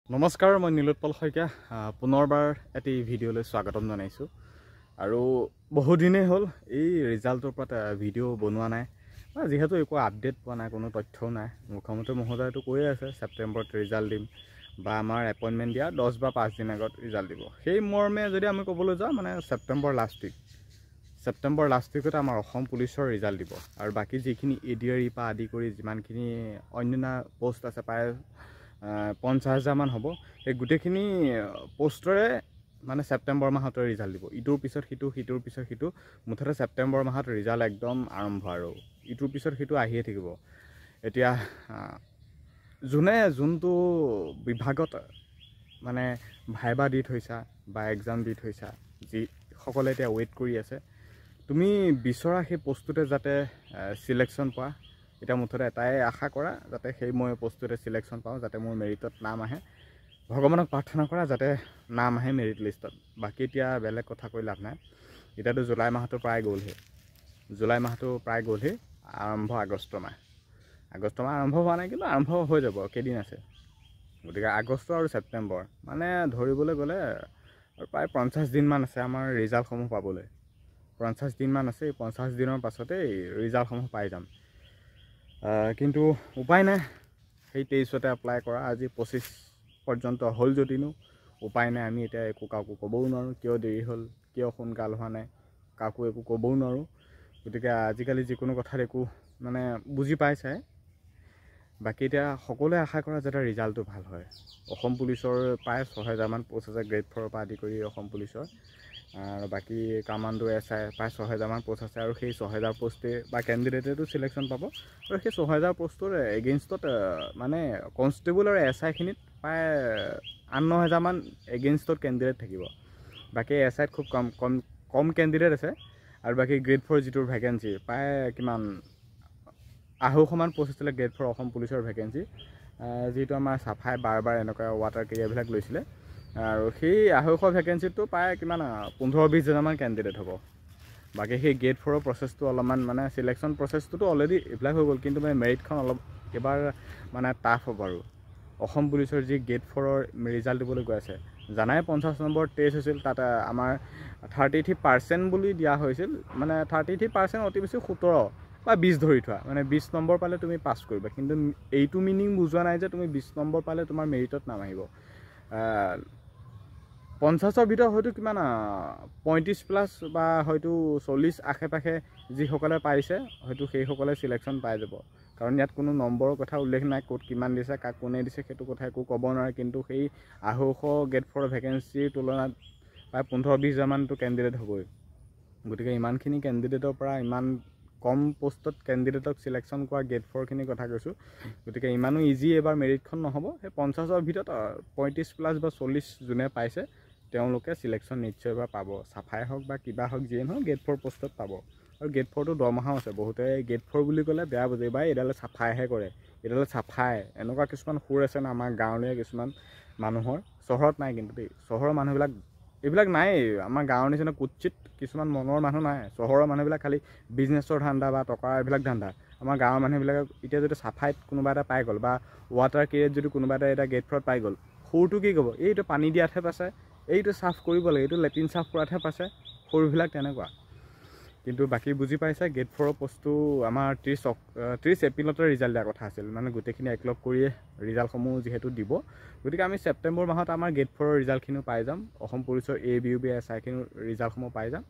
নমস্কাৰ, মই নীলোৎপল শইকীয়া পুনৰবাৰ এটি ভিডিঅ'লৈ স্বাগতম জনাইছোঁ। আৰু বহুদিনেই হ'ল এই ৰিজাল্টৰ ওপৰত ভিডিঅ' বনোৱা নাই, যিহেতু একো আপডেট পোৱা নাই, কোনো তথ্যও নাই। মুখ্যমন্ত্ৰী মহোদয়েতো কৈয়ে আছে ছেপ্টেম্বৰত ৰিজাল্ট দিম বা আমাৰ এপইণ্টমেণ্ট দিয়া 10 বা 5 দিন আগত ৰিজাল্ট দিব। সেই মৰ্মে যদি আমি ক'বলৈ যাওঁ মানে ছেপ্টেম্বৰ লাষ্ট উইকতে আমাৰ অসম পুলিচৰ ৰিজাল্ট দিব। আৰু বাকী যিখিনি ADRE পৰা আদি কৰি যিমানখিনি অন্যান্য পোষ্ট আছে প্ৰায় 50,000 মান হ'ব। সেই গোটেইখিনি পোষ্টৰে মানে ছেপ্টেম্বৰ মাহতে ৰিজাল্ট দিব। ইটোৰ পিছত সিটো, সিটোৰ পিছত সিটো, মুঠতে ছেপ্টেম্বৰ মাহত ৰিজাল্ট একদম আৰম্ভ। আৰু ইটোৰ পিছত সিটো আহিয়ে থাকিব। এতিয়া যোনটো বিভাগত মানে ভাইবা দি থৈছা বা এক্সাম দি থৈছা, যিসকলে এতিয়া ৱেইট কৰি আছে, তুমি বিচৰা সেই পোষ্টটোতে যাতে চিলেকশ্যন পোৱা। এতিয়া মুঠতে এটাই আশা কৰা, যাতে সেই মই পোষ্টটোতে চিলেকশ্যন পাওঁ, যাতে মোৰ মেৰিটত নাম আহে। ভগৱানক প্ৰাৰ্থনা কৰা যাতে নাম আহে মেৰিট লিষ্টত। বাকী এতিয়া বেলেগ কথা কৈ লাভ নাই। এতিয়াতো জুলাই মাহটো প্ৰায় গ'লহি। আৰম্ভ আগষ্ট মাহ আৰম্ভ হোৱা নাই, কিন্তু আৰম্ভ হৈ যাব, কেইদিন আছে। গতিকে আগষ্ট আৰু ছেপ্টেম্বৰ মানে ধৰিবলৈ গ'লে প্ৰায় 50 দিনমান আছে আমাৰ ৰিজাল্টসমূহ পাবলৈ। 50 দিনমান আছে। এই 50 দিনৰ পাছতেই ৰিজাল্টসমূহ পাই যাম। কিন্তু উপায় নাই, সেই 23তে এপ্লাই কৰা, আজি 25 পৰ্যন্ত হ'ল যদিনো উপায় নাই। আমি এতিয়া কাকো ক'বও নোৱাৰোঁ কিয় দেৰি হ'ল, কিয় সোনকাল হোৱা নাই, কাকো একো ক'বও নোৱাৰোঁ। গতিকে আজিকালি যিকোনো কথাত একো মানে বুজি পাইছাই। বাকী এতিয়া সকলোৱে আশা কৰা যাতে ৰিজাল্টটো ভাল হয়। অসম পুলিচৰ প্ৰায় 6,000 মান পোষ্ট আছে, গ্ৰেড 4 পৰা আদি কৰি অসম পুলিচৰ। আৰু বাকী কামাণ্ডো SI প্ৰায় 6,000 মান পোষ্ট আছে। আৰু সেই 6,000 পোষ্টে বা কেণ্ডিডেটেতো চিলেকশ্যন পাব। আৰু সেই 6,000 পোষ্টৰ এগেইনষ্টত মানে কনষ্টেবল আৰু SI খিনিত প্ৰায় 8-9,000 মান এগেইনষ্টত কেণ্ডিডেট থাকিব। বাকী SIত খুব কম কেণ্ডিডেট আছে। আৰু বাকী গ্ৰেড 4 যিটোৰ ভেকেঞ্চি প্ৰায় কিমান 250 মান পোষ্ট আছিলে গ্ৰেড 4 অসম পুলিচৰ ভেকেঞ্চি, যিটো আমাৰ চাফাই বাৰ এনেকুৱা ৱাটাৰ কেৰিয়াৰবিলাক লৈছিলে। আৰু সেই 250 ভেকেঞ্চিটো প্ৰায় কিমান 15-20 হাজাৰমান কেণ্ডিডেট হ'ব। বাকী সেই গ্ৰেড 4ৰ প্ৰচেছটো অলপমান মানে চিলেকশ্যন প্ৰচেছটোতো অলৰেডি এপ্লাই হৈ গ'ল, কিন্তু মানে মেৰিটখন অলপ এবাৰ মানে টাফ হ'ব। আৰু অসম পুলিচৰ যি গ্ৰেড 4ৰ ৰিজাল্ট দিবলৈ গৈ আছে, জানাই 50 নম্বৰ টেষ্ট হৈছিল, তাত আমাৰ 33% বুলি দিয়া হৈছিল। মানে 33% অতি বেছি 17 বা 20 ধৰি থোৱা, মানে 20 নম্বৰ পালে তুমি পাছ কৰিবা। কিন্তু এইটো মিনিং বুজোৱা নাই যে তুমি 20 নম্বৰ পালে তোমাৰ মেৰিটত নাম আহিব। 50ৰ ভিতৰত হয়তো কিমান 35+ বা হয়তো 40 আশে-পাশে যিসকলে পাইছে, হয়তো সেইসকলে চিলেকশ্যন পাই যাব। কাৰণ ইয়াত কোনো নম্বৰৰ কথা উল্লেখ নাই, ক'ত কিমান দিছে, কাক কোনে দিছে, সেইটো কথা একো ক'ব নোৱাৰে। কিন্তু সেই 250 গ্ৰেড 4 ভেকেঞ্চিৰ তুলনাত প্ৰায় 15-20 হাজাৰমানটো কেণ্ডিডেট হ'বই। গতিকে ইমানখিনি কেণ্ডিডেটৰ পৰা ইমান কম পোষ্টত কেণ্ডিডেটক চিলেকশ্যন কৰা গ্ৰেড 4খিনিৰ কথা কৈছোঁ। গতিকে ইমানো ইজি এবাৰ মেৰিটখন নহ'ব। সেই 50ৰ ভিতৰত 35+ বা 40 যোনে পাইছে তেওঁলোকে চিলেকশ্যন নিশ্চয় এবাৰ পাব। চাফাই হওক বা কিবা হওক, যিয়ে নহওক গ্ৰেড 4 পোষ্টত পাব। আৰু গ্ৰেড 4টো দৰমহাও আছে। বহুতে গ্ৰেড 4 বুলি ক'লে বেয়া বুজে, বা এইডালে চাফাইহে কৰে, এইডালে চাফাই, এনেকুৱা কিছুমান সুৰ আছে না আমাৰ গাঁৱলীয়া কিছুমান মানুহৰ। চহৰত নাই কিন্তু দেই, চহৰৰ মানুহবিলাক এইবিলাক নাই। আমাৰ গাঁৱৰ নিচিনা কুৎচিত কিছুমান মনৰ মানুহ নাই। চহৰৰ মানুহবিলাক খালি বিজনেছৰ ধান্দা বা টকাৰ এইবিলাক ধান্দা। আমাৰ গাঁৱৰ মানুহবিলাকক এতিয়া যদি চাফাইত কোনোবা এটা পাই গ'ল বা ৱাটাৰ কেৰিয়াৰত যদি কোনোবা এটা গ্ৰেড 4 পাই গ'ল, সৰুটো কি ক'ব, এইটো পানী দিয়াতহে পাইছে, এইটো চাফ কৰিব লাগে, এইটো লেট্ৰিন চাফ কৰাতহে পাইছে। সৰুবিলাক তেনেকুৱা। কিন্তু বাকী বুজি পাইছে, গ্ৰেড 4ৰ পোষ্টটো আমাৰ 30 এপ্ৰিলতে ৰিজাল্ট দিয়াৰ কথা আছিল। মানে গোটেইখিনি একলগ কৰিয়ে ৰিজাল্টসমূহ যিহেতু দিব, গতিকে আমি ছেপ্টেম্বৰ মাহত আমাৰ গ্ৰেড 4ৰ ৰিজাল্টখিনিও পাই যাম। অসম পুলিচৰ ABUB SI-খিনিৰ ৰিজাল্টসমূহ পাই যাম।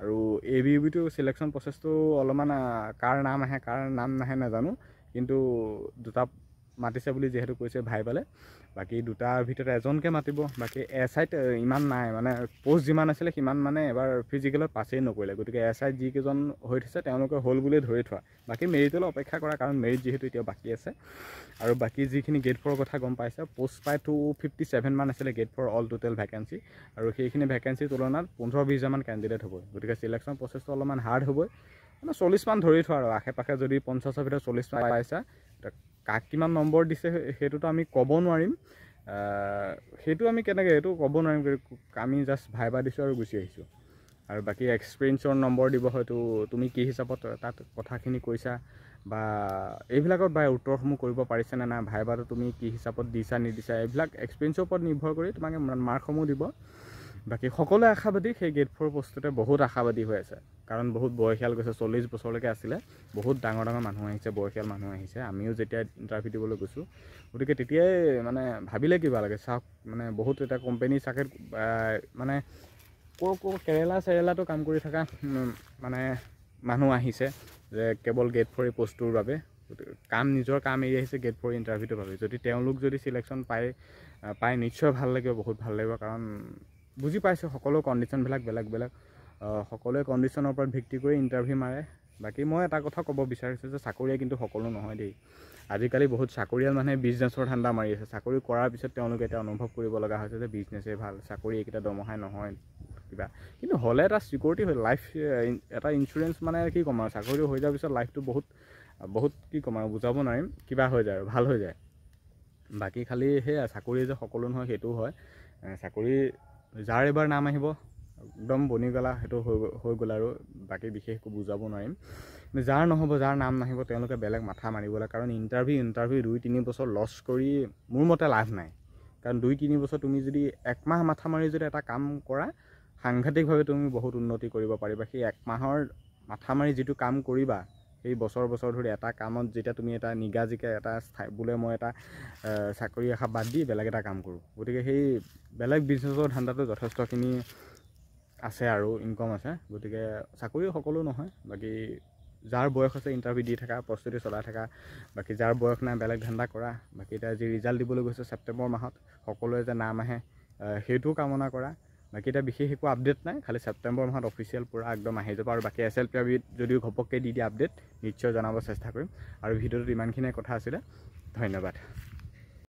আৰু ABUB-টো চিলেকশ্যন প্ৰচেছটো অলপমান কাৰ নাম আহে কাৰ নাম নাহে নাজানো, কিন্তু দুটা মাতিছে বুলি যিহেতু কৈছে ভাইবালে। বাকী দুটাৰ ভিতৰত এজনকে মাতিব। বাকী SIত ইমান নাই, মানে পোষ্ট যিমান আছিলে সিমান মানে এবাৰ ফিজিকেলত পাছেই নকৰিলে। গতিকে SIত যিকেইজন হৈ থৈছে তেওঁলোকে হ'ল বুলিয়ে ধৰি থোৱা। বাকী মেৰিটলৈ অপেক্ষা কৰা, কাৰণ মেৰিট যিহেতু এতিয়াও বাকী আছে। আৰু বাকী যিখিনি গ্ৰেড 4ৰ কথা গম পাইছে, পোষ্ট প্ৰায় 257 মান আছিলে গ্ৰেড 4 অল টোটেল ভেকেঞ্চি। আৰু সেইখিনি ভেকেঞ্চিৰ তুলনাত 15-20 হাজাৰমান কেণ্ডিডেট হ'ব। গতিকে চিলেকশ্যন প্ৰচেছটো অলপমান হাৰ্ড হ'বই। মানে 40 মান ধৰি থোৱা, আৰু আশে-পাশে যদি 50ৰ ভিতৰত 40 মান পাইছা, কাক কিমান নম্বৰ দিছে সেইটোতো আমি ক'ব নোৱাৰিম। সেইটো আমি কেনেকৈ এইটো ক'ব নোৱাৰিম। আমি জাষ্ট ভাইবা দিছোঁ আৰু গুচি আহিছোঁ। আৰু বাকী এক্সপিৰিয়েঞ্চৰ নম্বৰ দিব, হয়তো তুমি কি হিচাপত তাত কথাখিনি কৈছা বা এইবিলাকত বা উত্তৰসমূহ কৰিব পাৰিছেনে নাই, ভাইবাটো তুমি কি হিচাপত দিছা নিদিছা, এইবিলাক এক্সপিৰিয়েঞ্চৰ ওপৰত নিৰ্ভৰ কৰি তোমাকে মাৰ্কসমূহ দিব। বাকী সকলোৱে আশাবাদী, সেই গেট 4 প্ৰস্তুতে বহুত আশাবাদী হৈ আছে, কাৰণ বহুত বয়সীয়াল গৈছে, 40 বছৰলৈকে আছিলে, বহুত ডাঙৰ ডাঙৰ মানুহ আহিছে, বয়সীয়াল মানুহ আহিছে। আমিও যেতিয়া ইণ্টাৰভিউ দিবলৈ গৈছোঁ, গতিকে তেতিয়াই মানে ভাবিলে কিবা লাগে, চাওক মানে বহুত এটা কোম্পানী চাগে মানে ক'ৰ কেৰেলা চেৰেলাটো কাম কৰি থকা মানে মানুহ আহিছে, যে কেৱল গেট 4 পষ্টটোৰ বাবে নিজৰ কাম এৰি আহিছে গেট 4 ইণ্টাৰভিউটোৰ বাবে। যদি তেওঁলোক যদি চিলেকশ্যন পায় নিশ্চয় ভাল লাগিব, বহুত ভাল লাগিব, কাৰণ বুজি পাইছোঁ সকলো কণ্ডিশ্যনবিলাক বেলেগ বেলেগ, সকলোৱে কণ্ডিশ্যনৰ ওপৰত ভিত্তি কৰি ইণ্টাৰভিউ মাৰে। বাকী মই এটা কথা ক'ব বিচাৰিছোঁ যে চাকৰিয়ে কিন্তু সকলো নহয় দেই। আজিকালি বহুত চাকৰিয়াল মানুহে বিজনেছৰ ধান্দা মাৰি আছে, চাকৰি কৰাৰ পিছত তেওঁলোকে এতিয়া অনুভৱ কৰিব লগা হৈছে যে বিজনেছেই ভাল, চাকৰি এইকেইটা দৰমহাই নহয় কিবা। কিন্তু হ'লে এটা ছিকিউৰিটি হয়, লাইফ এটা ইঞ্চুৰেঞ্চ মানে কি ক'ম আৰু, চাকৰিটো হৈ যোৱাৰ পিছত লাইফটো বহুত কি ক'ম আৰু বুজাব নোৱাৰিম, কিবা হৈ যায় আৰু ভাল হৈ যায়। বাকী খালি সেয়া চাকৰি যে সকলো নহয় সেইটোও হয়, চাকৰি যাৰ এবাৰ নাম আহিব একদম বনি গ'লা, সেইটো হৈ গ'ল আৰু বাকী বিশেষ একো বুজাব নোৱাৰিম। যাৰ নহ'ব, যাৰ নাম নাহিব, তেওঁলোকে বেলেগ মাথা মাৰিবলৈ, কাৰণ ইণ্টাৰভিউ 2-3 বছৰ লছ কৰি মোৰ মতে লাভ নাই। কাৰণ 2-3 বছৰ তুমি যদি একমাহ মাথা মাৰি যদি এটা কাম কৰা, সাংঘাতিকভাৱে তুমি বহুত উন্নতি কৰিব পাৰিবা। সেই একমাহৰ মাথা মাৰি যিটো কাম কৰিবা, সেই বছৰ ধৰি এটা কামত যেতিয়া তুমি এটা নিগাজিকে এটা বোলে মই এটা চাকৰি আশা বাদ দি বেলেগ এটা কাম কৰোঁ, গতিকে সেই বেলেগ বিজনেছৰ ধান্দাটো যথেষ্টখিনি আছে আৰু ইনকম আছে। গতিকে চাকৰি সকলো নহয়, বাকী যাৰ বয়স আছে ইণ্টাৰভিউ দি থকা, প্ৰস্তুতি চলাই থকা, বাকী যাৰ বয়স নাই বেলেগ ধান্দা কৰা। বাকী এতিয়া যি ৰিজাল্ট দিবলৈ গৈছে ছেপ্টেম্বৰ মাহত, সকলোৱে যে নাম আহে সেইটোও কামনা কৰা। বাকী এতিয়া বিশেষ একো আপডেট নাই, খালি ছেপ্টেম্বৰ মাহত অফিচিয়েল পূৰা একদম আহি যাব। আৰু বাকী SLPRBত যদিও ঘপককৈ দি দিয়ে আপডেট, নিশ্চয় জনাব চেষ্টা কৰিম। আৰু ভিডিঅ'টোত ইমানখিনিয়ে কথা আছিলে, ধন্যবাদ।